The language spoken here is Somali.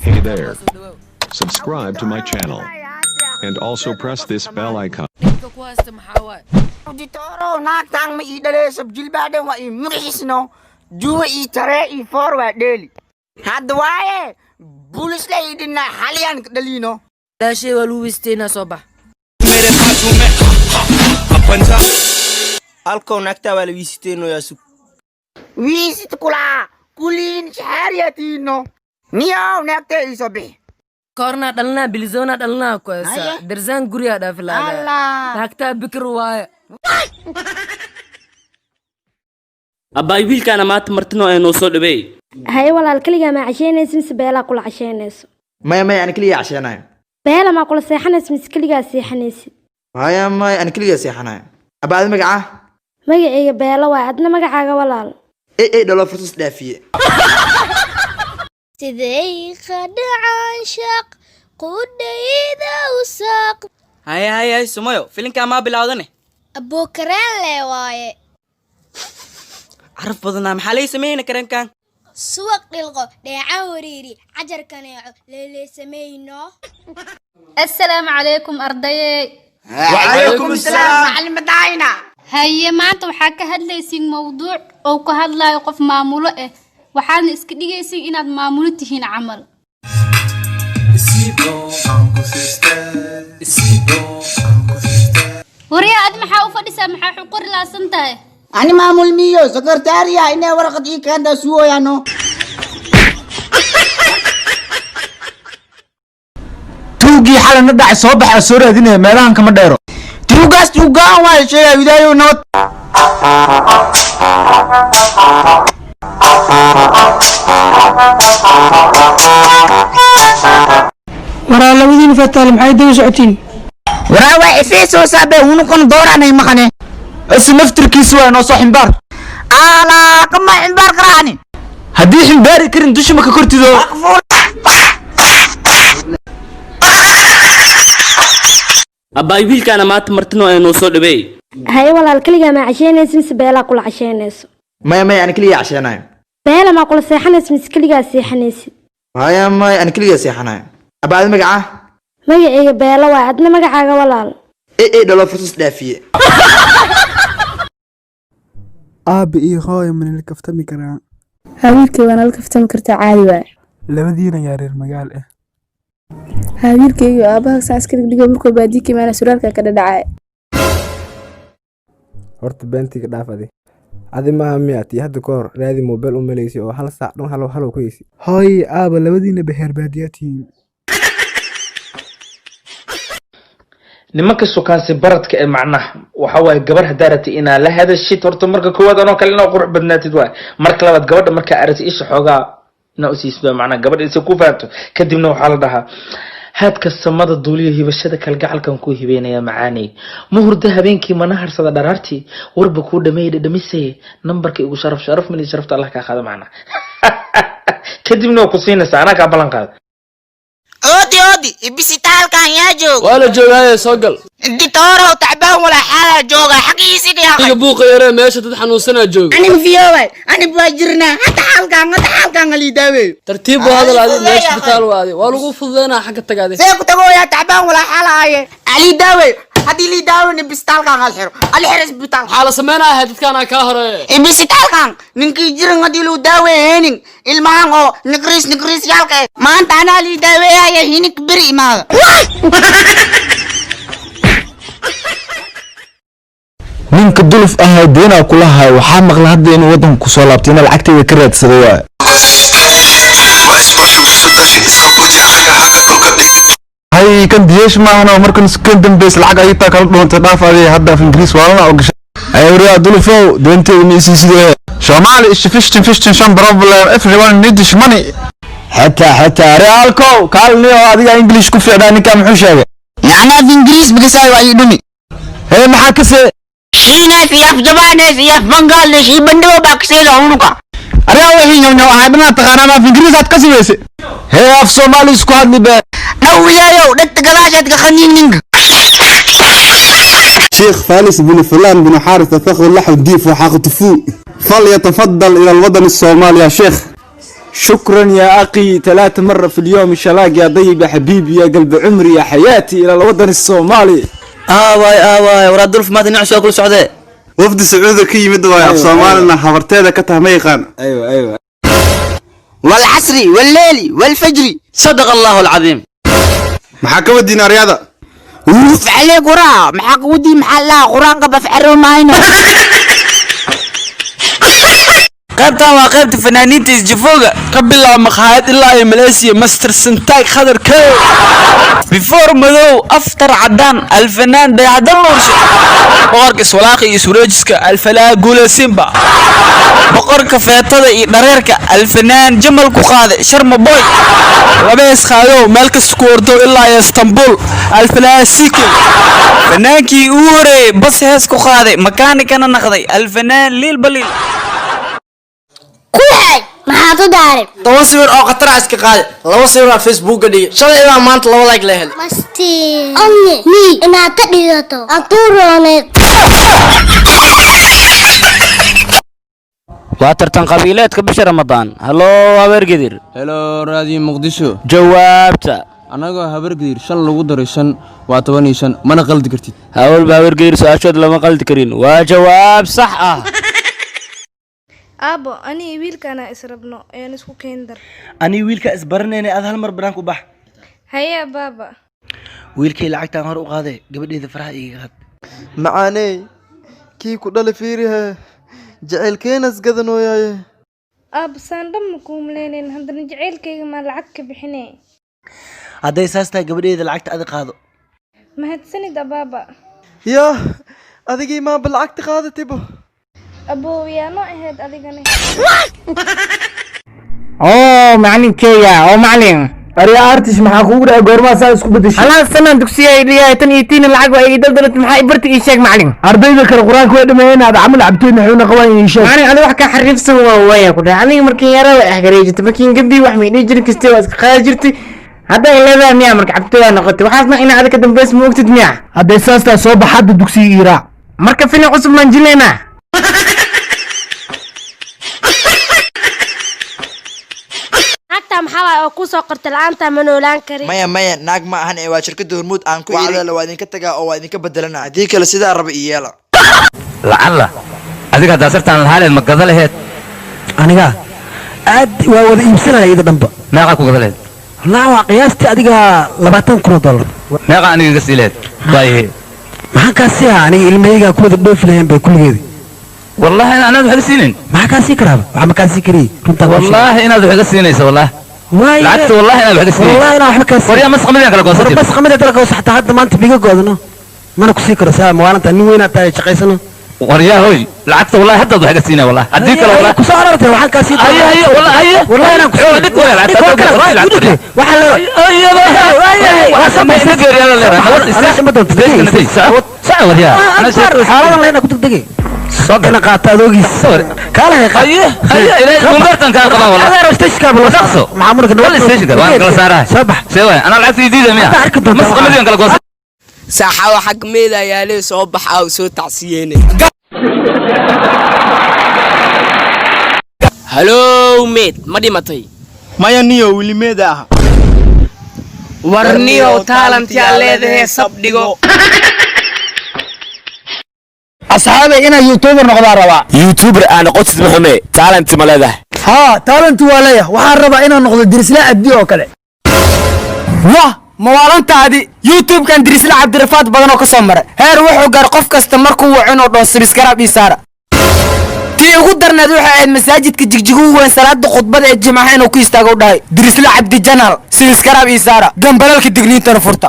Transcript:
Hey there. Subscribe to my channel. And also press this bell icon. Ditoro naktang maidale sa jilbade wa imris no. Dua itare I forward daily. Hadwaye bulus la idin na halian dali no. Dashe walu wistena soba. मेरे हाथों में अपंजा alko nakta wala wisiteno yasu Wisit kula kulin shariati no. Niyaw nakta isobe. Korna dalna bilzona dalna ko sa derzan guriya da filada. Allah. Nakta bikr waaya. أباي ويل كان مات مرتنو إنه صود بي. هاي والله الكلية ما عشان اسم بيلا كل عشان اسم. ما أنا كلية عشاناي. بيلا ما كل سيحن اسم كلية سيحن اسم. هاي ما أنا كلية سيحناي. أبعد مجعة. مجا إيه بيلا وعدنا مجا ولا. إيه دولار فرصة دافية. تذي خد عاشق قد إذا وساق. هاي سمايو فيلم كان ما بلاودني. أبو كران لواي. عرف بدنا محلي سمينا كرم كان. سوق للغو دعوريري عجر كناعو ليلي سمينو. السلام عليكم أرضي. وعليكم السلام. معلم داينا. هيا ما أنت وحكي هادليسين موضوع أو كهادلا يقف معمولة وحان إسكديجيسين إن معمولتهن عمل. وريا أدم حاوفة سامحة حقور لا سنتها. Ani mamul miyo sekretariya ini warakat ikan da suo ya no. توجي حال ندع صباح السورة دينا مالان كم دايرو. Tugas juga wal saya widayo not. Wara lawadin fatal maxay daba socotiin. Warawa ifiso sabe unu kon dooranay maqane. اسم نفتر كيسوا أنا صاحي مبار. Ala kama imbar karani. هديش مباري كرن دوش ما كرتي ذو. أباي ويل كان مات مرتنو إنه صود بي. هاي والله الكلية ما عشان اسم بيلا كل عشان اسم. ما أنا كلية عشاناي. بيلا ما كل سيحن اسم كلية سيحن اسم. هاي ما أنا كلية سيحناي. أبعد مجعة. مجا إيه بيلا وعدنا مجا ولا. إيه دولار فرصة دافية. aabe iyo hooyo mana la kaftami karaa hawilkay waan la kaftami kartaa caadi waay labadiina yaa reer magaal ah hawilkay aabaha saaskariga dhigo markuu baadikii maana suraalka ka dhacay horta beentiga dhaafade adi ma miyaati hadda koor raadi mobile u maleysay oo hal saac dhan halo ku yeesi hooy aaba labadiina beher baadiyaatiin nimanka sukaansi baradka ee macnaha waxa way gabar hadaarati ina la hadashid horta marka koowaad anoo kale inoo qurux badnaatid waay marka labaad gabadha marka aragti isha xoogaa ina u siisdo macnaha gabadha isa ku faanto kadibna waxa la dhahaa haadka samada duuliyo hibashada kalgacalkan ku hibeynaya macaanay ma hurda habeenkii mana harsada dharaartii warba ku dhameeyay dhamisay nambarka igu sharaf mali sharafta Allah ka qaado macnaha kadibna ku siinaysa ana ka balan qaado Odi ibisital kan ya joog. Wala joogay soo gal. Ditoro tacbaan wala xala jooga xaqiisii ya. Iga buuqa yare meesha dad xanuunsanaa jooga. Ani fiyoobay ani baajirna hata halkan ali daawe. Tartiib waa hadal aad meesha bitaal waadi. Waa lagu fududeena xagga tagaade. See ku tago ya tacbaan wala xala ay. Ali daawe. Hadii li daawe ni bistal kan hal xiro. Ali xiris bistal. Xala sameynaa dadkana ka hore. Ibisital kan ninkii jiran hadii lu daawe heenin ilmahan oo nikris yalka. Maanta ana ali daawe ay hinik biri ma. ninka duluf ah deena kula hay waxa maqla hadda inuu wadan ku soo laabtay inay lacagteeda ka raadsaday waa hay kan diyeesh maahna markan iskan dambeys lacag ay taa kala doonta dhaafay hadda Ingiriis waalna oo gashay ay wariya dulufow deentay inay sidee Soomaali is fishtin shan problem everyone needs money حتى ريالكو قال لي adiga English ku fiicnaa ninka muxuu sheegay يعني في إنجليز بقصاي وعيدني هي ما حكسه شينا سياف جبانة سياف بنغال شي بندو باكسيل عنقا أنا وهي نو عادنا تقارنا ما في إنجليز هتكسي بس هي في صومالي سكواد لي بقى نويا يو نتقلاشة تخنين شيخ فارس بن فلان بن حارثة فخر اللحو الديف وحاق طفو فليتفضل إلى الوطن الصومالي يا شيخ شكرا يا أخي 3 مرة في اليوم شلاق يا طيب يا حبيبي يا قلب عمري يا حياتي إلى الوطن الصومالي واي ورا دولف ما تنعش كل سعودي وفد سعودي كي مدواي أيوة صومالنا حضرتها كتها ميخان أيوة والعصر والليل والفجر صدق الله العظيم محاكمة الدين رياضة وف عليه قرا محاك ودي محلا قران قبف عرو ماينو قيبتها وقيبت فنانين تسجفوغا قبل مخايد الله ماليزيا مستر سنتاي خضر كو بفور مدو افتر عدان الفنان بيعدن ورشة بقرك سولاقي سوريجسك الفلا قول سيمبا بقرك فيطة نريرك الفنان جمل كوخاذ شرم بوي لبيس خايو ملك سكوردو إلا اسطنبول الفلا سيكل فنانكي اوري بس هيس كوخاذ مكاني كان نخذي الفنان ليل بليل كوهاي maxaad u daaray 10 sawir oo khatar ah iska qaad 2 sawir oo Facebook dhigay shalay ilaa maanta 2 like la helay masti onne ni inaad ka dhigato atuuroneed waa tartan qabiileedka bisha Ramadaan halo habargidir هلو راديو مقدشو jawaabta anagoo habargidir 5 lagu daray 5 waa 15 mana qaldi kartid hawl habargidir su'aashood lama qaldi karin waa jawaab sax ah aabo ani wiilkana israbno ayaan isku keendar ani wiilka isbaranayna aad hal mar banaan ku bax haya baba wiilkay lacagtaan hor u qaaday gabadheeda faraha iga qaad macaaney kii ku dhali fiirihe jaceylkeena isgadanooyaaye aab saandham kuumleeneen haddana jaceylkayga ma lacag ka bixinay hadday saas tahay gabadheeda lacagta aad qaado mahadsanid baba yaa adigii maaba lacagta qaadatibo أبو يا نوع هاد أديقني أوه معلم كيا أو معلم أريا أرتش محاكو ولا غورما سايس كبدش خلاص سنة دكسية إليا تنيتين العقوة يدل دلت محاي برتي إيشاك معلم أرضي ذكر القرآن كويد مهين هذا عمل عبتين حيونا قواني إيشاك معلم أنا وحكا حريف سوا ويا كده أنا مركين يرى وإحقريجة تمكين قبي وحمي نيجري كستيوا خاجرتي هذا اللي ذا ميا مرك عبتين أنا قلت وحاسنا إن هذا كدم بس موقت دميا هذا ساستا صوب حد دكسي إيرا مركب فينا عصب منجلنا maxaa oo ku soo qortay laanta manoolaan kari maya naag ma ahan ee waa shirkadda hormuud aan ku iibin waa idinka tagaa oo waa idinka bedelana hadii kale sidaa raba iyeela lacalla adiga daasartaan lahaaleed ma gada laheed aniga aad waa wada iibsanaya ida dhanba meeqa ku gada laheed wallaahi waa qiyaastii adiga $20,000 meeqa aniga iga sii laheed waayahe maxaa kaasi ah aniga ilmahayga ku wada dhoofi laheen bay kulligeedii والله أنا أنا بحد سنين ما كان سكراب ما كان سكري والله أنا بحد سنين والله العكس والله أنا بحد سنين والله أنا بحد سنين وريا مسخ مدينة كلا قصة بس خمدة كلا قصة حتى هذا ما أنت بيجا قادنا ما أنا كسيكر سام وانا تاني وين أتاي شقيسنا وريا هوي العكس والله حتى بحد سنين والله أديك والله كسارة ترى واحد كان سكر أيه والله أيه والله أنا كسارة أديك ولا العكس واحد أيه واسمع نقدر يلا لا أنا سمعت تدقي ساعة وريا أنا صار حالا لا أنا كنت تدقي صدقنا قاطع دوغي صور كاله ايه الى كونترتن كان قبا والله هذا استشكى بالله مع عمرك ولا استشكى وانا كلا سارها صبح سوى انا لعبت جديده ميا مسخ مدين كلا قوس saaxa waxa kamid ah yaale soo bax oo soo tacsiyeene hello mate ma dhimatay maya niyo wilimeeda ah warniyo talent ya leedahay sabdhigo أصحابي أنا يوتيوبر نقدر ربع يوتيوبر أنا قلت محمد تالنت ملاذا ها تالنت ولا وحار ربع أنا نقدر درس لا أبدي وكله wah mawaalanta adi youtube kan diris la cabdi rafaad badan oo ka soo maray heer wuxuu gaar qof kasta markuu wacan oo dhoon subscribe ii saara tii ugu darneed waxay ahayd masaajidka jigjigu weyn salaada khudbada ee jimcaha inuu ku istaago u dhahay diris la cabdi channel subscribe ii saara dambalalka digniintana furta